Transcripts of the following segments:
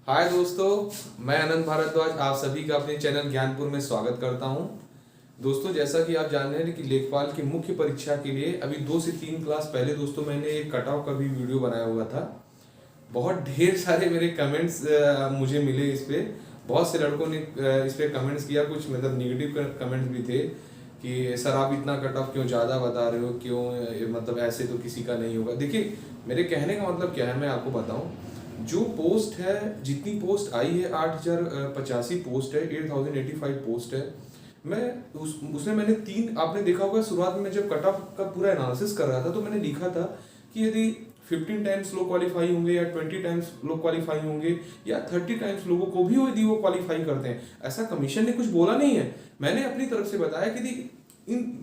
हाय दोस्तों, मैं अनंत भारद्वाज आप सभी का अपने चैनल ज्ञानपुर में स्वागत करता हूं। दोस्तों, जैसा कि आप जान रहे हैं कि लेखपाल की मुख्य परीक्षा के लिए अभी 2 से 3 क्लास पहले दोस्तों मैंने एक कट ऑफ का भी वीडियो बनाया हुआ था। बहुत ढेर सारे मेरे कमेंट्स मुझे मिले इस पे। बहुत से लड़कों ने इस पे कमेंट्स किया, कुछ मतलब निगेटिव कमेंट्स भी थे कि सर आप इतना कट ऑफ क्यों ज़्यादा बता रहे हो, क्यों मतलब ऐसे तो किसी का नहीं होगा। देखिए, मेरे कहने का मतलब क्या है, मैं आपको बताऊं। जो पोस्ट है, जितनी पोस्ट आई है 8085 पोस्ट है, 8085 पोस्ट है। मैं उसमें मैंने तीन, आपने देखा होगा शुरुआत में जब कट ऑफ का पूरा एनालिसिस कर रहा था तो मैंने लिखा था कि यदि 15 टाइम्स लोग क्वालिफाई होंगे या 20 टाइम्स लोग क्वालिफाई होंगे या 30 टाइम्स लोगों को भी यदि वो क्वालिफाई करते हैं, ऐसा कमीशन ने कुछ बोला नहीं है। मैंने अपनी तरफ से बताया कि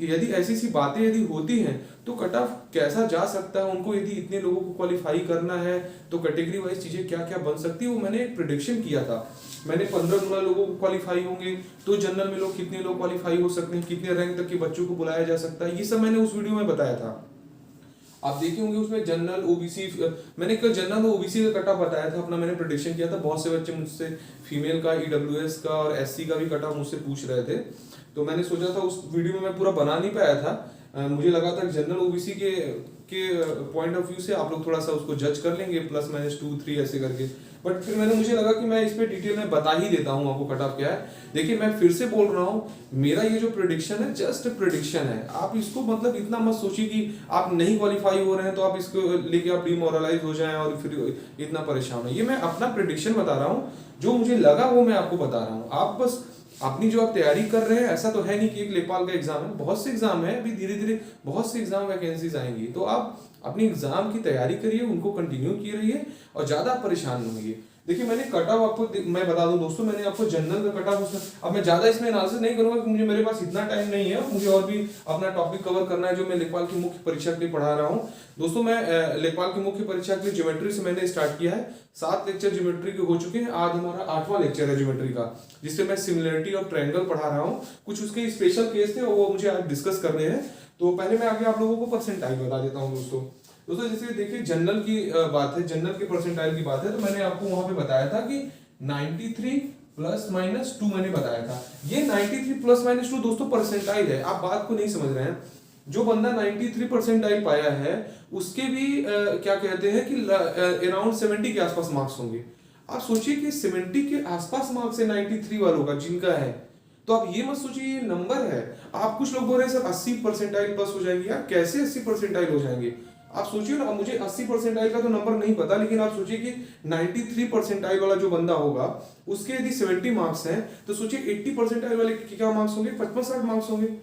यदि ऐसी सी बातें यदि होती हैं तो कट ऑफ कैसा जा सकता है, उनको यदि इतने लोगों को क्वालिफाई करना है तो कैटेगरी वाइज चीजें क्या क्या बन सकती है, वो मैंने एक प्रिडिक्शन किया था। मैंने 15-16 लोगों को क्वालिफाई होंगे तो जनरल में लोग कितने लोग क्वालिफाई हो सकते हैं, कितने रैंक तक के बच्चों को बुलाया जा सकता है, ये सब मैंने उस वीडियो में बताया था। आप देखे होंगे उसमें जनरल ओबीसी, मैंने एक जनरल ओबीसी का कट ऑफ बताया था अपना, मैंने प्रिडिक्शन किया था। बहुत से बच्चे मुझसे फीमेल का, ईडब्ल्यूएस का और एससी का भी कट ऑफ मुझसे पूछ रहे थे, तो मैंने सोचा था उस वीडियो में मैं पूरा बना नहीं पाया था। मुझे लगा था जनरल ओबीसी के पॉइंट ऑफ व्यू से आप लोग थोड़ा सा उसको जज कर लेंगे, प्लस माइनस 2-3 ऐसे करके। बट फिर मुझे लगा कि मैं इस पे डिटेल में बता ही देता हूँ आपको कट ऑफ क्या है। देखिए, मैं फिर से बोल रहा हूँ, मेरा ये जो प्रिडिक्शन है जस्ट प्रिडिक्शन है। आप इसको मतलब इतना मत सोचिए कि आप नहीं क्वालिफाई हो रहे हैं तो आप इसको लेके आप डिमोरलाइज हो जाएं और फिर इतना परेशान हो। ये मैं अपना प्रिडिक्शन बता रहा हूँ, जो मुझे लगा वो मैं आपको बता रहा हूँ। आप बस अपनी जो आप तैयारी कर रहे हैं, ऐसा तो है नहीं कि एक लेखपाल का एग्जाम है, बहुत से एग्जाम है, अभी धीरे धीरे बहुत से एग्जाम वैकेंसीज आएंगी, तो आप अपनी एग्जाम की तैयारी करिए, उनको कंटिन्यू किए रहिए और ज्यादा परेशान न होइए। देखिए, मैंने कट ऑफ आपको मैं बता दूं दोस्तों, मैंने आपको जनरल का कट ऑफ उसमें, अब मैं ज्यादा इसमें एनालिसिस नहीं करूंगा क्योंकि मेरे पास इतना टाइम नहीं है, मुझे और भी अपना टॉपिक कवर करना है जो मैं लेखपाल की मुख्य परीक्षा के लिए पढ़ा रहा हूँ। दोस्तों, मैं लेखपाल की मुख्य परीक्षा के लिए ज्योमेट्री से मैंने स्टार्ट किया है। 7 लेक्चर ज्योमेट्री के हो चुके हैं, आज हमारा 8वां लेक्चर है ज्योमेट्री का, जिससे मैं सिमिलरिटी ऑफ ट्रायंगल पढ़ा रहा हूँ। कुछ उसके स्पेशल केस थे वो मुझे आज डिस्कस करने हैं। तो पहले मैं आगे आप लोगों को परसेंटाइल बता देता हूँ दोस्तों। जैसे देखिए, जनरल की बात है, जनरल के परसेंटाइल की बात है, तो मैंने आपको वहां पे बताया था कि 93 प्लस माइनस 2 मैंने बताया था। ये 93 प्लस माइनस 2 दोस्तों परसेंटाइल है, आप बात को नहीं समझ रहे हैं। जो बंदा 93 परसेंटाइल पाया है उसके भी क्या कहते हैं कि अराउंड 70 के आसपास मार्क्स होंगे। आप सोचिए कि 70 के आसपास मार्क्स है 93 वालों का जिनका है, तो आप ये मत सोचिए ये नंबर है। आप कुछ लोग बोल रहे हैं सर 80 परसेंटाइल प्लस हो जाएंगे, यार कैसे 80 परसेंटाइल हो जाएंगे? आप सोचिए ना, मुझे 80 परसेंटाइल का तो नंबर नहीं पता, लेकिन आप सोचिए कि 93 परसेंटाइल वाला जो बंदा होगा उसके यदि 70 मार्क्स हैं, तो सोचिए 80 परसेंटाइल वाले के क्या मार्क्स होंगे, 55-60 मार्क्स होंगे।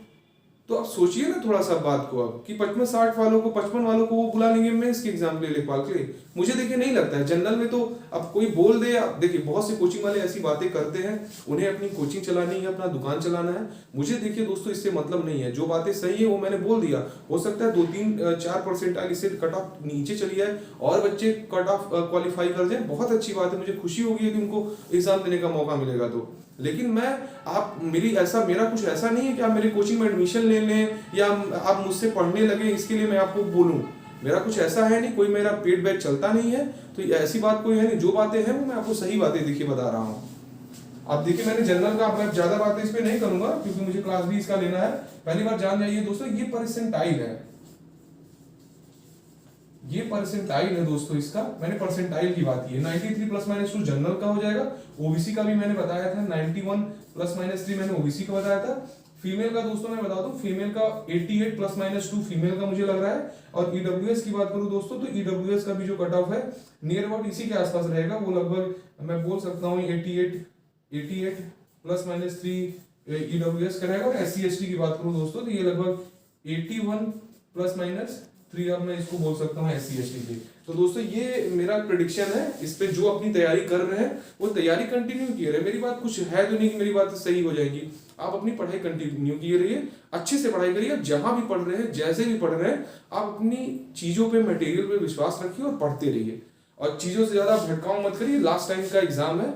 तो आप सोचिए ना थोड़ा सा बात को, अब कि 55-60 वालों को, 55 वालों को वो बुला लेंगे मेंस के एग्जाम के लिए, लेखपाल के लिए। मुझे देखिए नहीं लगता है। जनरल में तो अब कोई बोल दे, आप देखिए बहुत से कोचिंग वाले ऐसी बातें करते हैं, उन्हें अपनी कोचिंग चलानी है, अपना दुकान चलाना है। मुझे देखिए दोस्तों इससे मतलब नहीं है, जो बातें सही है वो मैंने बोल दिया। हो सकता है 2-3-4 परसेंटाइल इससे कट ऑफ नीचे चली जाए और बच्चे कट ऑफ क्वालिफाई कर जाए, बहुत अच्छी बात है, मुझे खुशी होगी यदि उनको एग्जाम देने का मौका मिलेगा तो। लेकिन मैं, आप मेरा कुछ ऐसा नहीं है कि आप मेरी कोचिंग में एडमिशन ले लें या आप मुझसे पढ़ने लगे इसके लिए मैं आपको बोलूं। मेरा कुछ ऐसा है नहीं, कोई मेरा पेट बैग चलता नहीं है, तो ऐसी बात कोई है नहीं। जो बातें हैं वो मैं आपको सही बातें देखिए बता रहा हूँ। आप देखिए, मैंने जनरल का, मैं ज्यादा बातें इस पे नहीं करूंगा क्योंकि मुझे क्लास भी इसका लेना है। पहली बार जान जाइए दोस्तों, ये परसेंटाइल है, ये परसेंटाइल है दोस्तों। इसका मैंने परसेंटाइल की बात की है। 93 प्लस माइनस 2 जनरल का हो जाएगा। ओबीसी का भी मैंने बताया था, 91 प्लस माइनस 3 मैंने ओबीसी का बताया था। फीमेल का दोस्तों मैं बता दूं, फीमेल का 88 प्लस माइनस 2 फीमेल का मुझे लग रहा है। और ईडब्ल्यूएस की बात करूं दोस्तों, तो ईडब्ल्यूएस का भी जो कट ऑफ है नियर अबाउट इसी के आसपास रहेगा। वो लगभग मैं बोल सकता हूँ 88 प्लस माइनस 3 ईडब्ल्यूएस का रहेगा। और एससी एसटी की बात करूं दोस्तों, तो ये लगभग 81 प्लस माइनस 3, अब मैं इसको बोल सकता हूँ एससी एसटी की। तो दोस्तों ये मेरा प्रेडिक्शन है। इस पे जो अपनी तैयारी कर रहे हैं वो तैयारी कंटिन्यू किए रहे। मेरी बात कुछ है तो नहीं कि मेरी बात सही हो जाएगी। आप अपनी पढ़ाई कंटिन्यू किए रहिए, अच्छे से पढ़ाई करिए। जहां भी पढ़ रहे हैं, जैसे भी पढ़ रहे हैं, आप अपनी चीजों पे, मटेरियल पे विश्वास रखिए और पढ़ते रहिए। और चीजों से ज्यादा भटकाव मत करिए। लास्ट टाइम का एग्जाम है,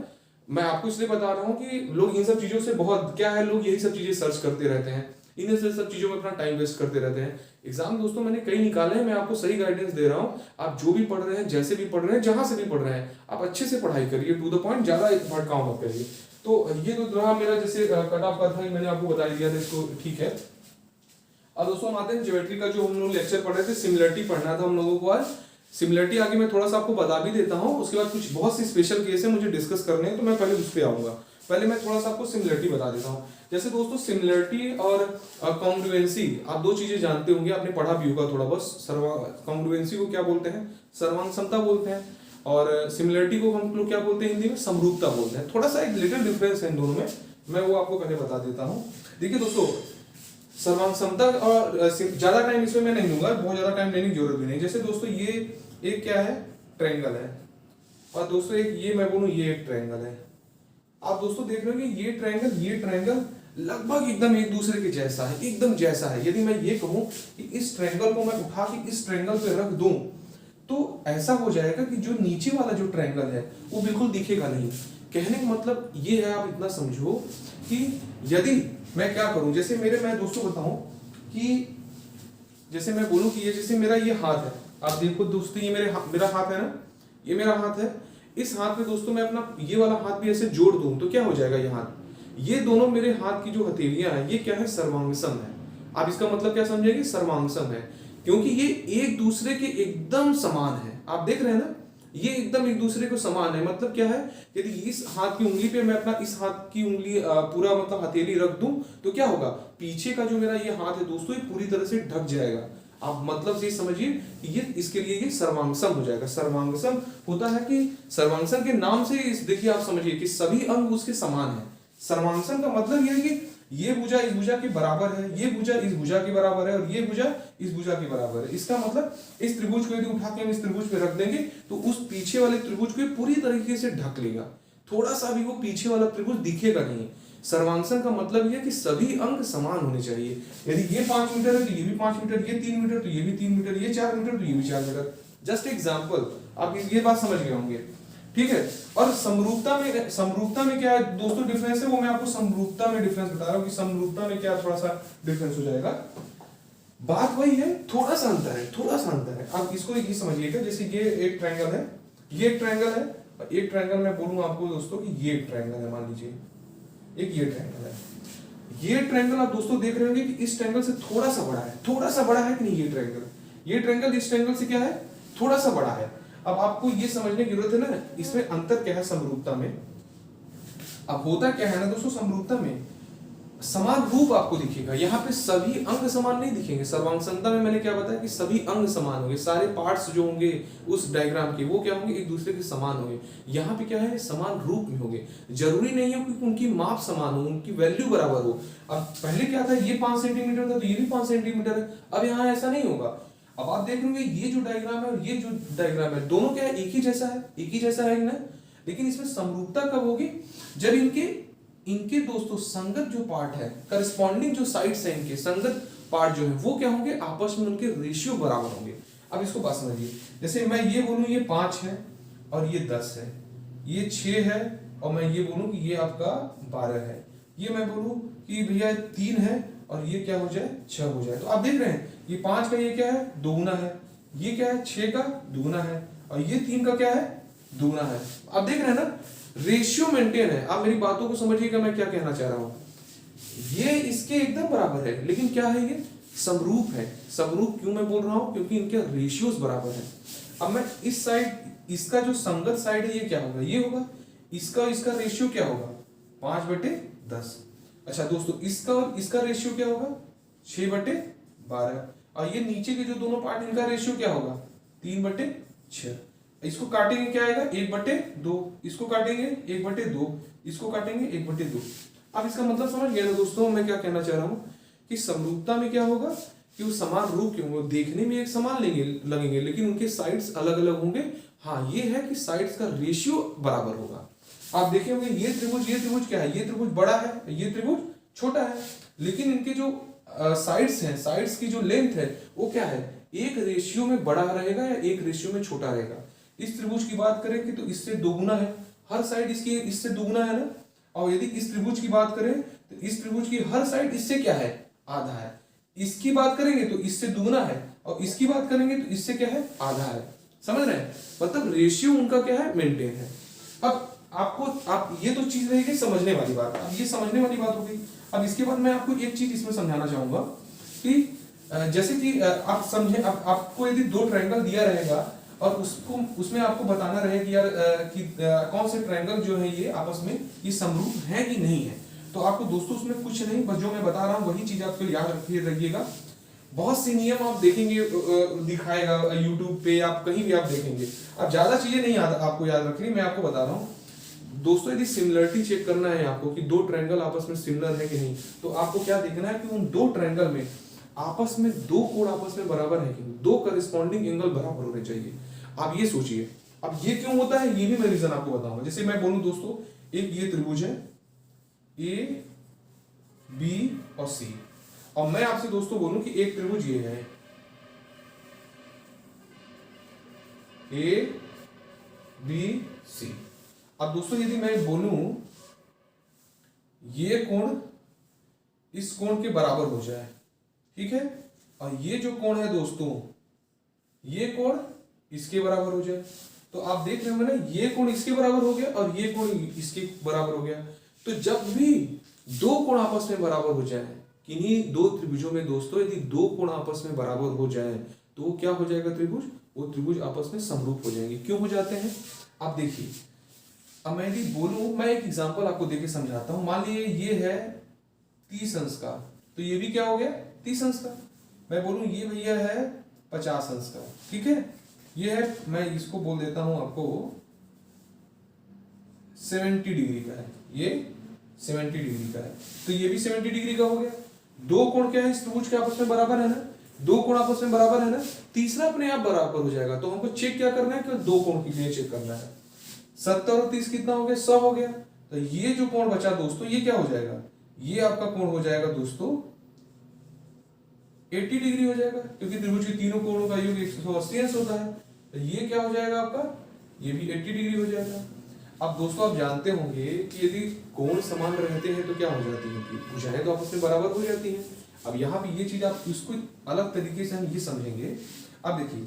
मैं आपको इसलिए बता रहा हूँ कि लोग इन सब चीजों से बहुत, क्या है, लोग यही सब चीजें सर्च करते रहते हैं, इन सब चीजों में अपना टाइम वेस्ट करते रहते हैं। एग्जाम दोस्तों मैंने कई निकाले हैं, मैं आपको सही गाइडेंस दे रहा हूँ। आप जो भी पढ़ रहे हैं, जैसे भी पढ़ रहे हैं, जहां से भी पढ़ रहे हैं, आप अच्छे से पढ़ाई करिए, टू द पॉइंट, ज्यादा भटकाव मत करिए। तो ये तो रहा मेरा जैसे कट ऑफ का था, मैंने आपको बता दिया था इसको, ठीक है। अब दोस्तों हम आते हैं ज्योमेट्री का जो हम लोग लेक्चर पढ़ रहे थे, सिमिलरिटी पढ़ना था हम लोगों को आज। सिमिलरिटी आगे मैं थोड़ा सा आपको बता भी देता हूँ, उसके बाद कुछ बहुत सी स्पेशल केस है मुझे डिस्कस करने हैं, तो मैं पहले उस पर आऊंगा। पहले मैं थोड़ा सा आपको सिमिलरिटी बता देता हूँ। जैसे दोस्तों सिमिलरिटी और कॉन्ग्रुएंसी, आप दो चीजें जानते होंगे, आपने पढ़ा भी होगा थोड़ा बहुत। कॉन्ग्रुएंसी को क्या बोलते हैं? सर्वांग समता बोलते हैं, और सिमिलरिटी को हम लोग क्या बोलते हैं हिंदी में? समरूपता बोलते हैं। थोड़ा सा एक लिटिल डिफरेंस है इन दोनों में, मैं वो आपको पहले बता देता हूँ। देखिए दोस्तों, सर्वांग समता और ज्यादा टाइम इसमें मैं नहीं लूंगा, बहुत ज्यादा टाइम लेने की जरूरत भी नहीं। जैसे दोस्तों ये एक क्या है? ट्रायंगल है, और दोस्तों एक ये मैं बोलूं ये एक ट्रायंगल है। आप दोस्तों देख रहे हो कि ये ट्रायंगल लगभग एकदम एक दूसरे के जैसा है, एकदम जैसा है। यदि मैं ये कहूं कि इस ट्रायंगल को मैं उठा के इस ट्रायंगल पे रख दूं, तो ऐसा हो जाएगा कि जो नीचे वाला जो ट्रायंगल है वो बिल्कुल दिखेगा नहीं। कहने का मतलब ये है, आप इतना समझो कि यदि मैं क्या करूं, जैसे मैं दोस्तों बताऊं कि जैसे मैं बोलूं कि ये जैसे मेरा ये हाथ है, आप देखो दोस्तों ये मेरा हाथ है ना, ये मेरा हाथ है। इस हाथ में दोस्तों मैं अपना ये वाला हाथ भी ऐसे जोड़ दूं तो क्या हो जाएगा? ये हाथ, ये दोनों मेरे हाथ की जो हथेलियां हैं, ये क्या है? सर्वांगसम है। आप इसका मतलब क्या समझेंगे? सर्वांगसम है, क्योंकि ये एक दूसरे के एकदम समान है। आप देख रहे हैं ना, ये एकदम एक दूसरे को समान है। मतलब क्या है? यदि इस हाथ की उंगली पे मैं अपना इस हाथ की उंगली पूरा मतलब हथेली रख दूं तो क्या होगा? पीछे का जो मेरा ये हाथ है दोस्तों, ये पूरी तरह से ढक जाएगा। आप मतलब से समझिए कि ये इसके लिए ये सर्वांगसम हो जाएगा। सर्वांगसम होता है कि सर्वांगसम के नाम से इस देखिए आप समझिए कि सभी अंग उसके समान है। सर्वांगसम का मतलब ये है कि ये भुजा इस भुजा के बराबर है, ये भुजा इस भुजा के बराबर है, और ये भुजा इस भुजा के बराबर है। इसका मतलब इस त्रिभुज को यदि उठा के हम इस त्रिभुज पे रख देंगे तो उस पीछे वाले त्रिभुज को पूरी तरीके से ढक लेगा, थोड़ा सा भी वो पीछे वाला त्रिभुज दिखेगा नहीं। सर्वांगसम का मतलब यह कि सभी अंग समान होने चाहिए। यदि ये 5 मीटर है तो ये भी 5 मीटर, ये 3 मीटर तो ये भी 3 मीटर, ये 4 मीटर तो ये भी 4 मीटर। जस्ट एग्जाम्पल, आप ये बात समझ गए होंगे, ठीक है। और समरूपता में क्या है दोस्तों डिफरेंस है, वो मैं आपको समरूपता में डिफरेंस बता रहा हूँ कि समरूपता में क्या थोड़ा सा डिफरेंस हो जाएगा। बात वही है, थोड़ा सा अंतर है, थोड़ा सा अंतर है। आप इसको एक ही समझिएगा, जैसे ये एक ट्रायंगल है, ये एक ट्रायंगल है, और एक ट्रायंगल मैं बोलूँ आपको दोस्तों कि ये एक ट्रायंगल है, मान लीजिए एक ये ट्रायंगल है। ये ट्रायंगल आप दोस्तों देख रहे होंगे कि इस ट्रायंगल से थोड़ा सा बड़ा है, थोड़ा सा बड़ा है कि नहीं? ये ट्रायंगल इस ट्रायंगल से क्या है? थोड़ा सा बड़ा है। अब आपको ये समझने की जरूरत है ना, इसमें अंतर क्या है समरूपता में। अब होता क्या है ना दोस्तों, समरूपता में समान रूप आपको दिखेगा, यहाँ पे सभी अंग समान नहीं दिखेंगे। सर्वांगसमता में मैंने क्या बताया कि सभी अंग समान होंगे, सारे पार्ट्स जो होंगे उस डायग्राम के वो क्या होंगे? एक दूसरे के समान होंगे। यहाँ पे क्या है? समान रूप में होंगे। जरूरी नहीं है कि उनकी माप समान हो, उनकी वैल्यू बराबर हो। अब पहले क्या था, ये 5 सेंटीमीटर था तो ये भी 5 सेंटीमीटर है। अब यहाँ ऐसा नहीं होगा। अब आप देख लेंगे ये जो डायग्राम है और ये जो डायग्राम है, दोनों क्या है? एक ही जैसा है, एक ही जैसा है ना। लेकिन इसमें समरूपता कब होगी? जब इनके दोस्तों संगत जो पार्ट है, करस्पॉन्डिंग जो साइड्स है, इनके संगत पार्ट जो है वो क्या होंगे? आपस में उनके रेशियो बराबर होंगे। अब इसको बात समझिए, जैसे मैं ये बोलूं ये 5 है और ये 10 है, ये 6 है और मैं ये बोलूं कि ये आपका 12 है, ये मैं बोलूं कि भैया 3 है और ये क्या हो जाए? 6 हो जाए। तो आप देख रहे हैं ये 5 का ये क्या है? दोगुना है, ये क्या है? 6 का दुगुना है, और ये 3 का क्या है? दुगुना है। आप देख रहे हैं ना, रेशियो मेंटेन है। आप मेरी बातों को समझिएगा मैं क्या कहना चाह रहा हूं। ये इसके एकदम बराबर है, लेकिन क्या है? ये समरूप है। समरूप क्यों मैं बोल रहा हूं? क्योंकि इनके रेशियोज बराबर है। अब मैं इस साइड, इसका जो संगत साइड है ये क्या होगा? ये होगा। इसका रेशियो क्या होगा? 5/10। अच्छा दोस्तों, इसका और इसका रेशियो क्या होगा? 6/12। और ये नीचे के जो दोनों पार्ट, इनका रेशियो क्या होगा? 3/6। इसको काटेंगे क्या आएगा? 1/2। इसको काटेंगे 1/2, इसको काटेंगे 1/2। अब इसका मतलब समझ गए ना दोस्तों मैं क्या कहना चाह रहा हूं कि समरूपता में क्या होगा कि वो समान रूप के होंगे, देखने में एक समान लगेंगे लेकिन उनके साइड्स अलग अलग होंगे। हाँ, ये है कि साइड्स का रेशियो बराबर होगा। आप देखे होंगे ये त्रिभुज क्या है? ये त्रिभुज बड़ा है, ये त्रिभुज छोटा है, लेकिन इनके जो साइड्स हैं, साइड्स की जो लेंथ है वो क्या है? एक रेशियो में बड़ा रहेगा या एक रेशियो में छोटा रहेगा। इस त्रिभुज की बात करें कि तो इससे दोगुना है, हर साइड इसकी इससे दोगुना है ना। और यदि इस त्रिभुज की बात करें तो इस त्रिभुज की हर साइड इससे क्या है? आधा है। इसकी बात करेंगे तो इससे दुगना है, और इसकी बात करेंगे तो इससे क्या है, आधा है। समझ रहे हैं, मतलब रेशियो उनका क्या है, मेंटेन है। अब आपको आप ये तो चीज रहेगी समझने वाली बात, अब ये समझने वाली बात हो गई। अब इसके बाद मैं आपको एक चीज इसमें समझाना चाहूंगा कि जैसे कि आप समझे, अब आपको यदि दो ट्रायंगल दिया रहेगा और उसको उसमें आपको बताना रहे कि यार कौन से ट्रायंगल जो है ये आपस में ये समरूप है कि नहीं है, तो आपको दोस्तों उसमें कुछ नहीं, बस जो मैं बता रहा हूँ वही चीज आपको याद रखिएगा। बहुत सी नियम आप देखेंगे दिखाएगा यूट्यूब पे, आप कहीं भी आप देखेंगे। अब ज्यादा चीजें नहीं आपको याद रखनी, मैं आपको बता रहा हूँ दोस्तों। यदि सिमिलरिटी चेक करना है आपको कि दो ट्रायंगल आपस में सिमिलर है कि नहीं, तो आपको क्या देखना है कि उन दो ट्रायंगल में आपस में दो कोण आपस में बराबर है कि नहीं, दो करस्पॉन्डिंग एंगल बराबर होने चाहिए। आप ये सोचिए, अब ये क्यों होता है ये भी मैं रीजन आपको बताऊंगा। जैसे मैं बोलूं दोस्तों, एक ये त्रिभुज है ए बी और सी, और मैं आपसे दोस्तों बोलूं कि एक त्रिभुज ये है ए बी सी। अब दोस्तों यदि मैं बोलूं ये कोण इस कोण के बराबर हो जाए, ठीक है, और ये जो कोण है दोस्तों ये कोण इसके बराबर हो जाए, तो आप देख रहे होंगे ना ये कोण इसके बराबर हो गया और ये कोण इसके बराबर हो गया। तो जब भी दो कोण आपस में बराबर हो जाए, किन्हीं दो त्रिभुजों में दोस्तों यदि दो कोण आपस में बराबर हो जाए तो वो क्या हो जाएगा त्रिभुज, वो त्रिभुज आपस में समरूप हो जाएंगे। क्यों हो जाते हैं आप देखिए। अब मैं यदि बोलूं, मैं एक एग्जांपल आपको देके समझाता हूं। मान लीजिए ये है 30 अंश का, तो ये भी क्या हो गया 30 अंश का। मैं बोलूं ये भैया है 50 अंश का, ठीक है, ये है, मैं इसको बोल देता हूं आपको 70 डिग्री का है, ये 70 डिग्री का है, तो ये भी 70 डिग्री का हो गया। दो कोण क्या है इस त्रिभुज के आपस में बराबर है ना, दो कोण आपस में बराबर है ना, तीसरा अपने आप बराबर हो जाएगा। तो हमको चेक क्या करना है, कि दो कोण के लिए चेक करना है। 70 और 30 कितना हो गया, 100 हो गया। तो ये जो कोण बचा दोस्तों ये क्या हो जाएगा, ये आपका कोण हो जाएगा दोस्तों 80 डिग्री हो जाएगा, क्योंकि त्रिभुज के तीनों कोणों का योग 180 अंश होता है। तो ये क्या हो जाएगा आपका, ये भी 80 डिग्री हो जाएगा। अब दोस्तों आप जानते होंगे कि यदि कोण समान रहते हैं तो क्या हो जाती है, भुजाएं तो आपस में बराबर हो जाती हैं। अब यहाँ पे ये चीज आप इसको अलग तरीके से हम ये समझेंगे। अब देखिए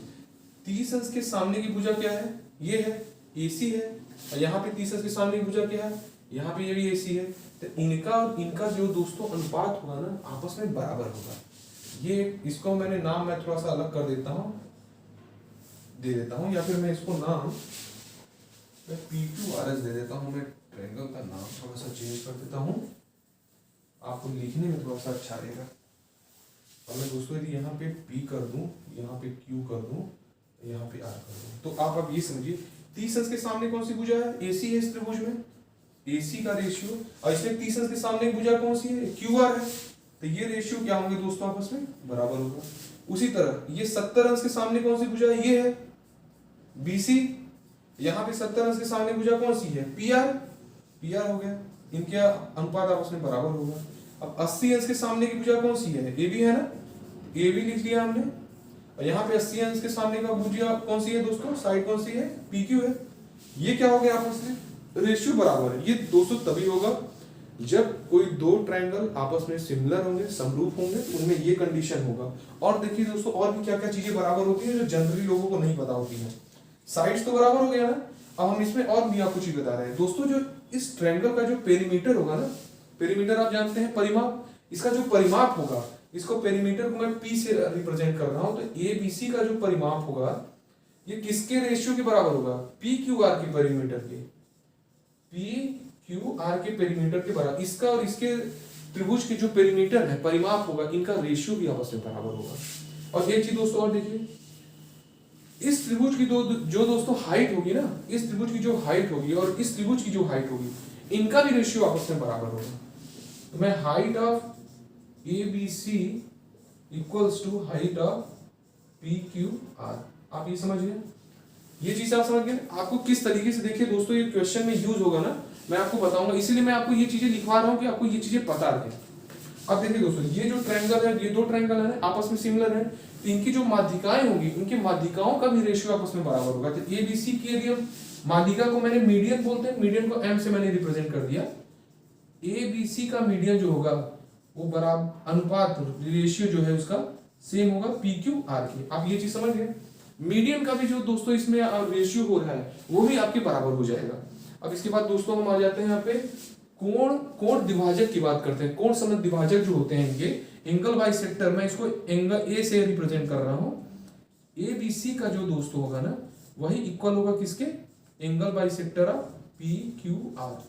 30 अंश के सामने की भुजा क्या है, ये है AC है, और यहाँ पे 30 अंश के सामने की भुजा क्या है, यहाँ पे ये भी AC है। तो इनका और इनका जो दोस्तों अनुपात होगा ना आपस में बराबर होगा। ये इसको मैं थोड़ा सा अलग कर देता हूँ, या फिर मैं इसको नाम मैं PQRS दे देता हूँ। मैं ट्रायंगल का नाम थोड़ा सा चेंज कर देता हूँ, आपको लिखने में थोड़ा सा अच्छा रहेगा। और मैं दोस्तों यदि यहाँ पे P कर दूं, यहाँ पे Q कर दूं, यहाँ पे R कर दूं, तो आप अब ये समझिए 30 अंश के सामने कौन सी भुजा है, AC है इस त्रिभुज में, AC का रेशियो, और इसमें 30 अंश के सामने भुजा कौन सी है, QR है। तो ये रेशियो क्या होंगे दोस्तों आपस में बराबर होगा। उसी तरह ये 70 अंश के सामने कौन सी भुजा है, ये है BC, यहाँ पे 70 अंश के सामने भुजा कौन सी है, PR हो गया। इनके अनुपात आपस में बराबर होगा। अब 80 अंश के सामने की भुजा कौन सी है, AB है ना, AB लिख लिया हमने। और यहाँ पे 80 अंश के सामने का भुजा कौन सी है दोस्तों, साइड कौन सी है, PQ है। ये क्या हो गया आपस में, रेशियो बराबर है। ये दोस्तों तभी होगा जब कोई दो ट्रायंगल आपस में सिमिलर होंगे, समरूप होंगे, तो उनमें ये कंडीशन होगा। और देखिए दोस्तों और भी क्या क्या चीजें बराबर होती है जो जनरली लोगों को नहीं पता होती है। साइड्स तो बराबर हो गया ना। अब हम इसमें और भी आपको चीज बता रहे हैं दोस्तों, जो इस ट्रायंगल का जो पेरीमीटर होगा ना, पेरीमीटर आप जानते हैं परिमाप, इसका जो परिमाप होगा, इसको पेरीमीटर को मैं P से रिप्रेजेंट कर रहा हूं, तो ABC का जो परिमाप होगा ये किसके रेशियो के बराबर होगा, PQR के पेरीमीटर के, PQR के पेरीमीटर के बराबर। इसका और इसके त्रिभुज के जो पेरीमीटर है परिमाप होगा, इनका रेशियो भी आपस में बराबर होगा। और एक चीज दोस्तों और देखिए, इस त्रिभुज की जो दोस्तों हाइट होगी ना, इस त्रिभुज की जो हाइट होगी और इस त्रिभुज की जो हाइट होगी, इनका भी रेशियो आपस में बराबर होगा। तो मैं height of ABC equals to height of PQR, आप ये समझ गए, ये चीज आप समझ गए। आपको किस तरीके से देखिए दोस्तों ये क्वेश्चन में यूज होगा ना, मैं आपको बताऊंगा, इसीलिए मैं आपको ये चीजें लिखवा रहा हूं कि आपको ये चीजें पता रहे। अब देखिए दोस्तों ये जो ट्रायंगल है, ये दो ट्रायंगल है आपस में सिमिलर है, तो इनकी जो माध्यिकाएं होंगी उनकी माध्यिकाओं का भी रेशियो आपस में बराबर होगा। तो ABC की यदि हम माध्यिका को मैंने मीडियन बोलते हैं, मीडियन को M से मैंने रिप्रेजेंट कर दिया, ABC का मीडियन जो होगा वो बराबर अनुपात रेशियो जो है उसका सेम होगा पी क्यू आर के। आप ये चीज समझ गए। मीडियन का भी जो दोस्तों इसमें रेशियो हो रहा है वो भी आपके बराबर हो जाएगा। अब इसके बाद दोस्तों हम आ जाते हैं यहाँ पे कोण द्विभाजक की बात करते हैं। कोण समद्विभाजक द्विभाजक जो होते हैं इनके एंगल बाई सेक्टर, मैं इसको एंगल ए से रिप्रेजेंट कर रहा हूँ। ए बी सी का जो दोस्तों होगा ना वही इक्वल होगा किसके, angle by sector of P Q R.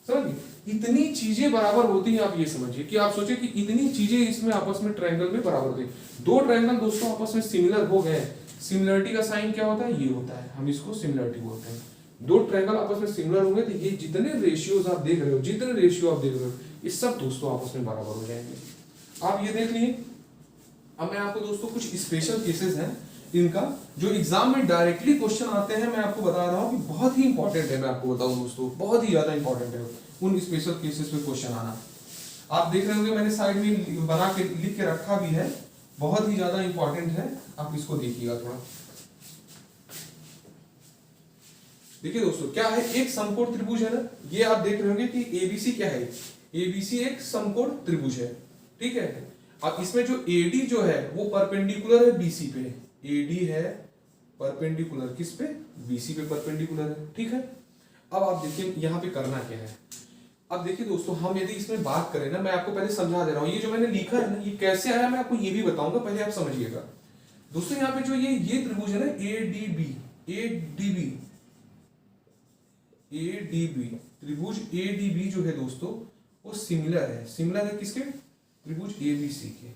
समझिए इतनी चीजें बराबर होती हैं। आप ये समझिए कि आप सोचिए कि इतनी चीजें इसमें आपस में ट्रायंगल में बराबर होती है। दो ट्रायंगल दोस्तों आपस में सिमिलर हो गए, सिमिलरिटी का साइन क्या होता है, ये होता है, हम इसको सिमिलरिटी बोलते हैं। दो ट्रायंगल आपस में सिमिलर होंगे तो ये जितने रेशियोज आप देख रहे हो, जितने रेशियो आप देख रहे हो, ये सब दोस्तों आपस में बराबर हो जाएंगे। आप ये देख लिए। अब मैं आपको दोस्तों कुछ स्पेशल केसेस हैं इनका जो एग्जाम में डायरेक्टली क्वेश्चन आते हैं, मैं आपको बता रहा हूं कि बहुत ही इंपॉर्टेंट है। मैं आपको बताऊं दोस्तों बहुत ही ज्यादा इंपॉर्टेंट है उन स्पेशल केसेस पे क्वेश्चन आना। आप देख रहे होंगे मैंने साइड में बना के लिख के रखा भी है, बहुत ही ज्यादा इंपॉर्टेंट है। आप इसको देखिएगा थोड़ा। देखिए दोस्तों क्या है, एक समकोण त्रिभुज है ना, ये आप देख रहे होंगे कि एबीसी क्या है, एबीसी एक समकोण त्रिभुज है, ठीक है। अब इसमें जो एडी जो है वो परपेंडिकुलर है बीसी पे, एडी है परपेंडिकुलर किस पे, बीसी पे परपेंडिकुलर है, ठीक है। अब आप देखिए यहाँ पे करना क्या है। अब देखिए दोस्तों हम यदि इसमें बात करें ना, मैं आपको पहले समझा दे रहा हूँ, ये जो मैंने लिखा है ना ये कैसे आया मैं आपको ये भी बताऊंगा, पहले आप समझिएगा दोस्तों। यहाँ पे जो ये त्रिभुज है ना एडीबी, एडीबी एडीबी त्रिभुज एडीबी जो है दोस्तों वो सिमिलर है, सिमिलर है किसके, त्रिभुज एबीसी के,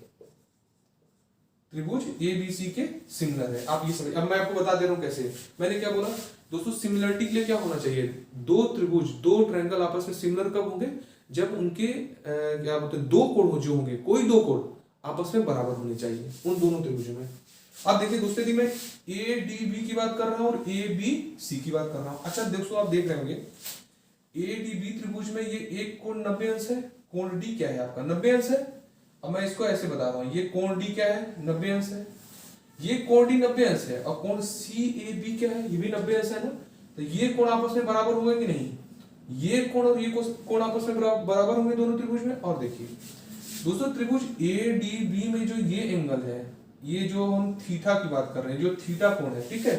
त्रिभुज एबीसी के सिमिलर है। आप ये समझ, अब मैं आपको बता दे रहा हूं कैसे। मैंने क्या बोला दोस्तों, सिमिलरिटी के लिए क्या होना चाहिए, दो त्रिभुज दो ट्रायंगल आपस में सिमिलर कब होंगे, जब उनके क्या बोलते हैं दो कोण जो होंगे, कोई दो कोण आपस में बराबर होने चाहिए उन दोनों त्रिभुजों में। अब देखिए दोस्तों यदि मैं ए डी बी की बात कर रहा हूं और ए बी सी की बात कर रहा हूं, अच्छा दोस्तों आप देख रहे होंगे ए डी बी त्रिभुज में ये एक कोण 90 अंश है, कोण डी क्या है आपका 90 अंश है। अब मैं इसको ऐसे बता रहा हूं, ये कोण डी क्या है 90 अंश है, ये कोण डी 90 अंश है, और कोण सी ए बी क्या है, ये भी 90 अंश है ना। तो ये कोण आपस में बराबर होंगे कि नहीं, ये कोण और ये कोण आपस में बराबर होंगे दोनों त्रिभुज में। और देखिए दोस्तों त्रिभुज ए डी बी में जो ये एंगल है, ये जो हम थीटा की बात कर रहे हैं, जो थीटा कोण है, ठीक है,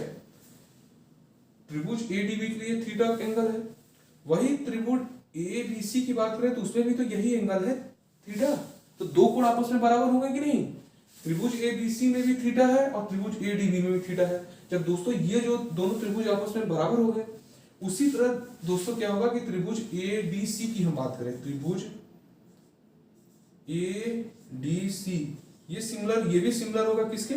त्रिभुज एडीबी के लिए थीटा एंगल है। वही त्रिभुज एबीसी की बात करें तो उसमें भी तो यही एंगल है थीटा। तो दो कोण आपस में बराबर होंगे कि नहीं, त्रिभुज एबीसी में भी थीटा है और त्रिभुज एडीबी में भी थीटा है। जब दोस्तों ये जो दोनों त्रिभुज आपस में बराबर हो गए, उसी तरह दोस्तों क्या होगा कि त्रिभुज एडीसी की हम बात करें, त्रिभुज एडीसी ये सिमिलर, ये भी सिमिलर होगा किसके,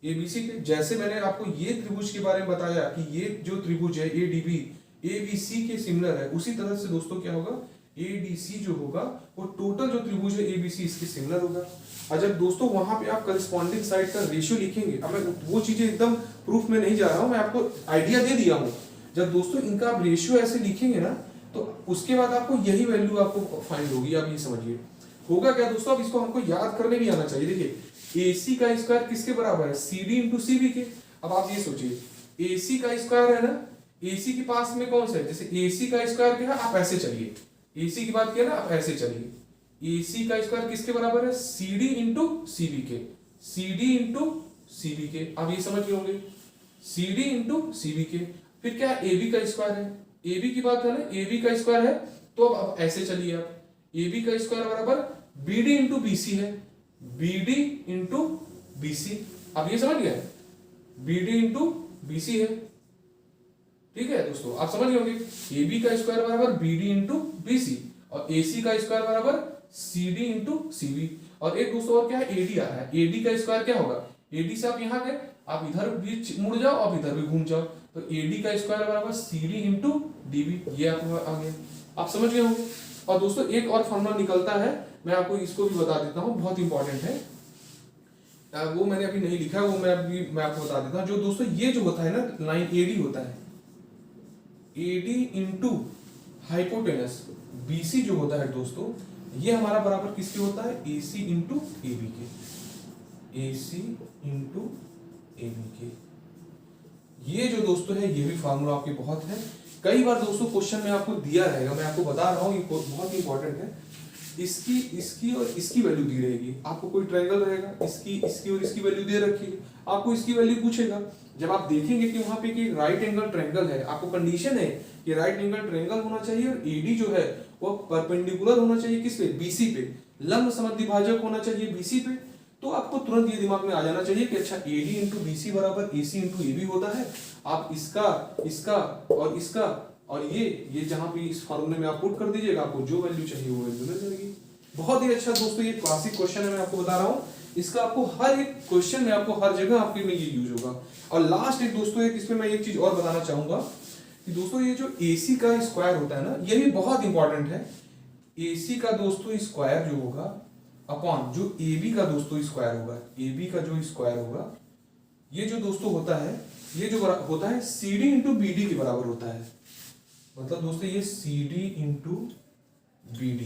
एबीसी के। जैसे मैंने आपको ये त्रिभुज के बारे में बताया कि ये जो त्रिभुज है एडीबी एबीसी के सिमिलर है, उसी तरह से दोस्तों क्या होगा एडीसी जो होगा वो टोटल जो त्रिभुज है एबीसी इसके सिमिलर होगा। और जब दोस्तों वहां पे आप करस्पॉन्डिंग साइड का रेशियो लिखेंगे, अब मैं वो चीजें एकदम प्रूफ में नहीं जा रहा हूं, मैं आपको आइडिया दे दिया हूं। जब दोस्तों इनका आप रेशियो ऐसे लिखेंगे ना तो उसके बाद आपको यही वैल्यू आपको फाइंड होगी। आप ये समझिए होगा क्या दोस्तों, अब इसको हमको याद करने भी आना चाहिए। देखिए AC का स्क्वायर किसके बराबर है, CD इंटू CB के। अब आप ये सोचिए AC का स्क्वायर है ना, AC के पास में कौन सा है, जैसे AC का स्क्वायर क्या है, आप ऐसे चलिए, AC की बात किया ना, आप ऐसे चलिए, AC का स्क्वायर किसके बराबर है, CD इंटू CB के, CD इंटू CB के। आप ये समझ गए होंगे CD इंटू CB के। फिर क्या AB का स्क्वायर है, AB की बात है ना, AB का स्क्वायर है, तो अब ऐसे चलिए आप, AB का स्क्वायर बराबर BD इंटू BC है, BD इंटू BC। अब ये समझ गए BD इंटू BC है, ठीक है दोस्तों आप समझ गए होंगे। AB का स्क्वायर बराबर BD इंटू BC और AC का स्क्वायर बराबर CD इंटू CB। और एक दोस्तों और क्या है, AD आ रहा है, AD का स्क्वायर क्या होगा, AD से आप यहाँ गए, आप इधर भी मुड़ जाओ आप इधर भी घूम जाओ, तो AD का स्क्वायर बराबर CD इंटू DB, ये आपको आ गया, आप समझ गए होंगे। और दोस्तों एक और फॉर्मूला निकलता है, मैं आपको इसको भी बता देता हूं, बहुत इंपॉर्टेंट है, वो मैंने अभी नहीं लिखा है, वो मैं आपको बता देता हूं। जो दोस्तों ये जो होता है ना लाइन AD होता है, AD इंटू हाइपोटेनस BC जो होता है दोस्तों, ये हमारा बराबर किसके होता है, AC इंटू AB के, AC इंटू AB के। ये जो दोस्तों है ये भी फार्मूला आपके बहुत है, कई बार दोस्तों क्वेश्चन में आपको दिया रहेगा, मैं आपको बता रहा हूँ ये बहुत इंपॉर्टेंट है। इसकी इसकी और इसकी वैल्यू दी रहेगी। आपको कोई ट्रायंगल रहेगा, इसकी इसकी और इसकी वैल्यू दे रखी है, आपको इसकी वैल्यू पूछेगा। जब आप देखेंगे कि वहां पे कि राइट एंगल ट्रायंगल है, आपको कंडीशन है कि राइट एंगल ट्रायंगल होना चाहिए और एडी जो है वो परपेंडिकुलर होना चाहिए किस पे, बीसी पे, लंब समद्विभाजक होना चाहिए बीसी पे। तो आपको तुरंत ये दिमाग में आ जाना चाहिए कि अच्छा AD इंटू BC बराबर AC इंटू AB होता है। आप इसका इसका और इसका और ये जहां पे इस फॉर्मूले में आप पुट कर दीजिएगा, आपको जो वैल्यू चाहिए वो वैल्यू मिल जाएगी। बहुत ही अच्छा दोस्तों, ये क्लासिक क्वेश्चन है, मैं आपको बता रहा हूँ। इसका आपको हर एक क्वेश्चन में, आपको हर जगह आपके में ये यूज होगा। और लास्ट एक दोस्तों, एक इसमें मैं एक चीज और बताना चाहूंगा कि दोस्तों ये जो AC का स्क्वायर होता है ना, ये भी बहुत इंपॉर्टेंट है। AC का दोस्तों स्क्वायर जो होगा अपॉन जो AB का दोस्तों स्क्वायर होगा, AB का जो स्क्वायर होगा, ये जो दोस्तों होता है, ये जो होता है CD इंटू BD के बराबर होता है। मतलब दोस्तों ये CD into BD,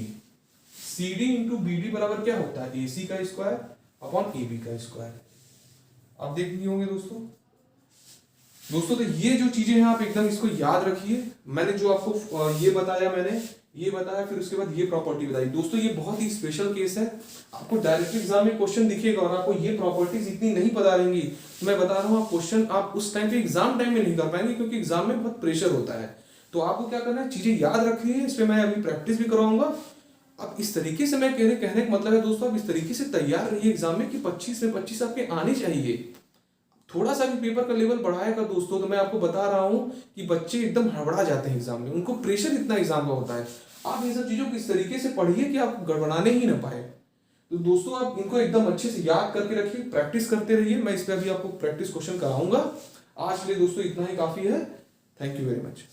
CD into BD बराबर क्या होता है, AC का स्क्वायर अपॉन AB का स्क्वायर। आप देख लिए होंगे दोस्तों। तो ये जो चीजें हैं आप एकदम इसको याद रखिए। मैंने जो आपको ये बताया, मैंने ये बताया, फिर उसके बाद ये प्रॉपर्टी बताई। दोस्तों ये बहुत ही स्पेशल केस है, आपको डायरेक्ट एग्जाम में क्वेश्चन दिखेगा और आपको ये प्रॉपर्टीज इतनी नहीं पता रहेंगी, तो मैं बता रहा हूँ आप क्वेश्चन आप उस टाइम पे एग्जाम टाइम में नहीं कर पाएंगे, क्योंकि एग्जाम में बहुत प्रेशर होता है। तो आपको क्या करना है, चीजें याद रखनी है। इस पर मैं अभी प्रैक्टिस भी करवाऊंगा। अब इस तरीके से मैं कहने का मतलब है दोस्तों, आप इस तरीके से तैयार रहिए एग्जाम में कि 25 में 25 आपके आने चाहिए। थोड़ा सा भी पेपर का लेवल बढ़ाएगा दोस्तों, तो मैं आपको बता रहा हूं कि बच्चे एकदम हड़बड़ा जाते हैं एग्जाम में, उनको प्रेशर इतना एग्जाम का होता है। आप इन सब चीजों को इस तरीके से पढ़िए कि आप गड़बड़ाने ही ना पाए। तो दोस्तों आप इनको एकदम अच्छे से याद करके रखिए, प्रैक्टिस करते रहिए। मैं इस पर अभी आपको प्रैक्टिस क्वेश्चन कराऊंगा। आज के लिए दोस्तों इतना ही काफी है। Thank you very much.